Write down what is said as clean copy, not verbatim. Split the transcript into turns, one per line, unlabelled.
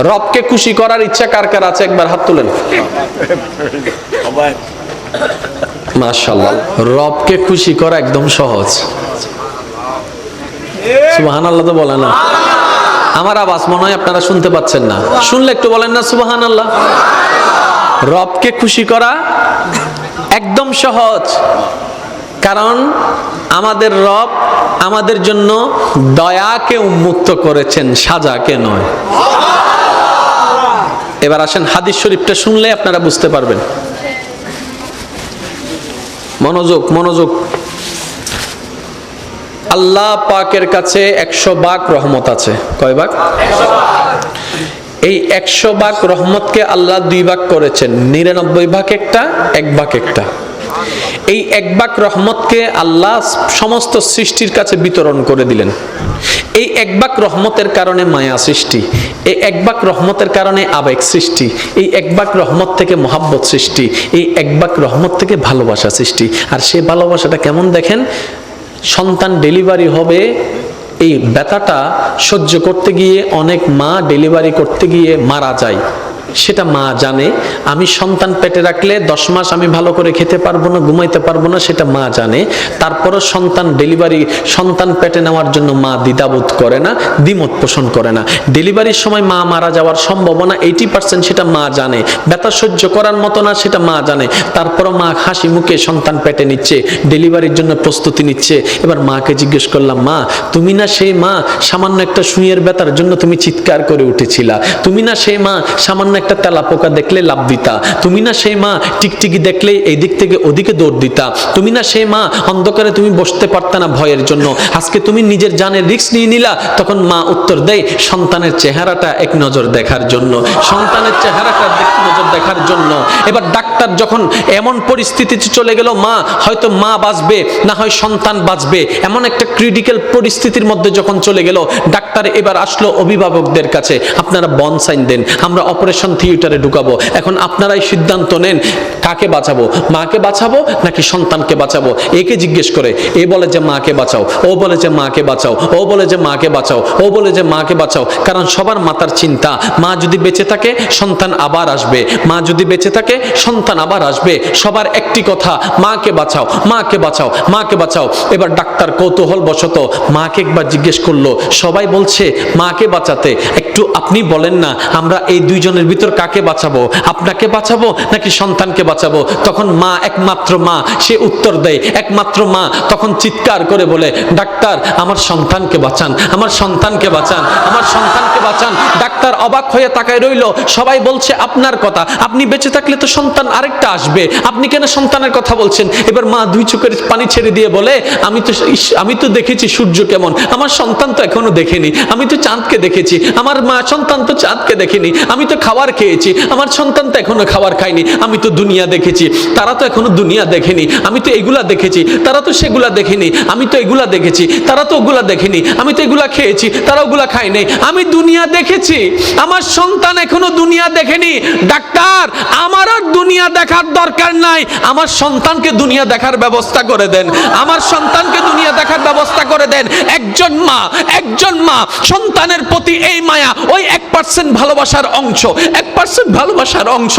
রবকে খুশি করার ইচ্ছা কার কার আছে একবার হাত তুলেন। মাশাআল্লাহ, রবকে খুশি করা একদম সহজ। সুবহানাল্লাহ তো বলে না। আমার আওয়াজ মনে হয় আপনারা শুনতে পাচ্ছেন না, শুনলে একটু বলেন না সুবহানাল্লাহ। রবকে খুশি করা একদম সহজ, কারণ আমাদের রব আমাদের জন্য দয়াকে উন্মুক্ত করেছেন, সাজাকে নয়। এবার আসেন হাদিস শরীফটা শুনলে আপনারা বুঝতে পারবেন। মনোযোগ মনোযোগ। আল্লাহ পাকের কাছে 100 ভাগ রহমত আছে। কয় ভাগ? এই 100 ভাগ রহমতকে আল্লাহ 2 ভাগ করেছেন, 99 ভাগ একটা, 1 ভাগ একটা। এই 1 ভাগ রহমতকে আল্লাহ সমস্ত সৃষ্টির কাছে বিতরণ করে দিলেন। এই 1 ভাগ রহমতের কারণে মায়া সৃষ্টি, এই 1 ভাগ রহমতের কারণে আবেগ সৃষ্টি, এই 1 ভাগ রহমত থেকে মহাব্বত সৃষ্টি, এই 1 ভাগ রহমত থেকে ভালোবাসা সৃষ্টি। আর সেই ভালোবাসাটা কেমন দেখেন, সন্তান ডেলিভারি হবে, এই ব্যথাটা সহ্য করতে গিয়ে অনেক মা ডেলিভারি করতে গিয়ে মারা যায়। সেটা মা জানে। আমি সন্তান পেটে রাখলে 10 মাস আমি ভালো করে খেতে পারবো না, ঘুমাইতে পারবো না, সেটা মা জানে। তারপরও সন্তান পেটে নেওয়ার জন্য মা দ্বিধাবোধ করে না, দ্বিমত পোষণ করে না। ডেলিভারির সময় মা মারা যাওয়ার সম্ভাবনা 80%, সেটা মা জানে। ব্যথা সহ্য করার মতো না, সেটা মা জানে। তারপরও মা হাসি মুখে সন্তান পেটে নিচ্ছে, ডেলিভারির জন্য প্রস্তুতি নিচ্ছে। এবার মাকে জিজ্ঞেস করলাম, মা তুমি না সেই মা সামান্য একটা সুইয়ের ব্যথার জন্য তুমি চিৎকার করে উঠেছিলা? তুমি না সেই মা সামান্য একটা তেলা পোকা দেখলে লাভ দিতা? তুমি না সেই মা টিকটিকি দেখলে এই দিক থেকে ওদিকে দৌড় দিতা? তুমি না সেই মা অন্ধকারে তুমি বসতে পারতা না ভয়ের জন্য? আজকে তুমি নিজের জানের রিস্ক নিয়ে নিলা। তখন মা উত্তর দেয়, সন্তানের চেহারাটা এক নজর দেখার জন্য, সন্তানের চেহারাটা এক নজর দেখার জন্য। এবার ডাক্তার যখন এমন পরিস্থিতিতে চলে গেল, মা হয়তো মা বাঁচবে না হয় সন্তান বাঁচবে, এমন একটা ক্রিটিক্যাল পরিস্থিতির মধ্যে যখন চলে গেল, ডাক্তার এবার আসলো অভিভাবকদের কাছে, আপনারা বন সাইন দেন, আমরা অপারেশন থিয়েটারে ঢুকাবো। এখন আপনারাই সিদ্ধান্ত নেন, কাকে বাঁচাবো, মাকে বাঁচাবো নাকি সন্তানকে বাঁচাবো? একে জিজ্ঞেস করে, এ বলে যে মাকে বাঁচাও, ও বলে যে মাকে বাঁচাও, ও বলে যে মাকে বাঁচাও, ও বলে যে মাকে বাঁচাও। কারণ সবার মাথার চিন্তা, মা যদি বেঁচে থাকে সন্তান আবার আসবে, মা যদি বেঁচে থাকে সন্তান আবার আসবে। সবার একটি কথা, মাকে বাঁচাও, মাকে বাঁচাও, মাকে বাঁচাও। এবার ডাক্তার কৌতূহল বশত মাকে একবার জিজ্ঞেস করলো, সবাই বলছে মাকে বাঁচাতে, একটু আপনি বলেন না আমরা এই দুইজনের ভিতর কাকে বাঁচাবো, আপনাকে বাঁচাবো নাকি সন্তানকে বাঁচাবো? তখন মা, একমাত্র মা, সে উত্তর দেয়, একমাত্র মা তখন চিৎকার করে বলে, ডাক্তার আমার সন্তানকে বাঁচান, আমার সন্তানকে বাঁচান, আমার সন্তানকে বাঁচান। ডাক্তার অবাক হয়ে তাকায় রইল। সবাই বলছে আপনার কথা, আপনি বেঁচে থাকলে তো সন্তান আরেকটা আসবে, আপনি কেন সন্তানের কথা বলছেন? এবার মা 2 চোখের পানি ছেড়ে দিয়ে বলে, আমি তো দেখেছি সূর্য কেমন, আমার সন্তান তো এখনো দেখেনি। আমি তো চাঁদকে দেখেছি, আমার মা সন্তান তো চাঁদকে দেখেনি। আমি তো খাবার খেয়েছি, আমার সন্তান তো এখনো খাবার খায়নি। আমি তো দুনিয়া দেখেছি, তারা তো এখনো দুনিয়া দেখেনি। আমি তো এগুলা দেখেছি, তারা তো সেগুলা দেখেনি। আমি তো এগুলা দেখেছি, তারা তো ওগুলা দেখেনি। আমি তো এগুলা খেয়েছি, তারা ওগুলা খায় নাই। আমি দুনিয়া দেখেছি, আমার সন্তান এখনো দুনিয়া দেখেনি। ডাক্তার আমার আর দুনিয়া দেখার দরকার নাই, আমার সন্তানকে দুনিয়া দেখার ব্যবস্থা করে দেন, আমার সন্তানকে দুনিয়া দেখার ব্যবস্থা করে দেন। একজন মা সন্তানের প্রতি এই মায়া, ওই 1% ভালোবাসার অংশ, 1% ভালোবাসার অংশ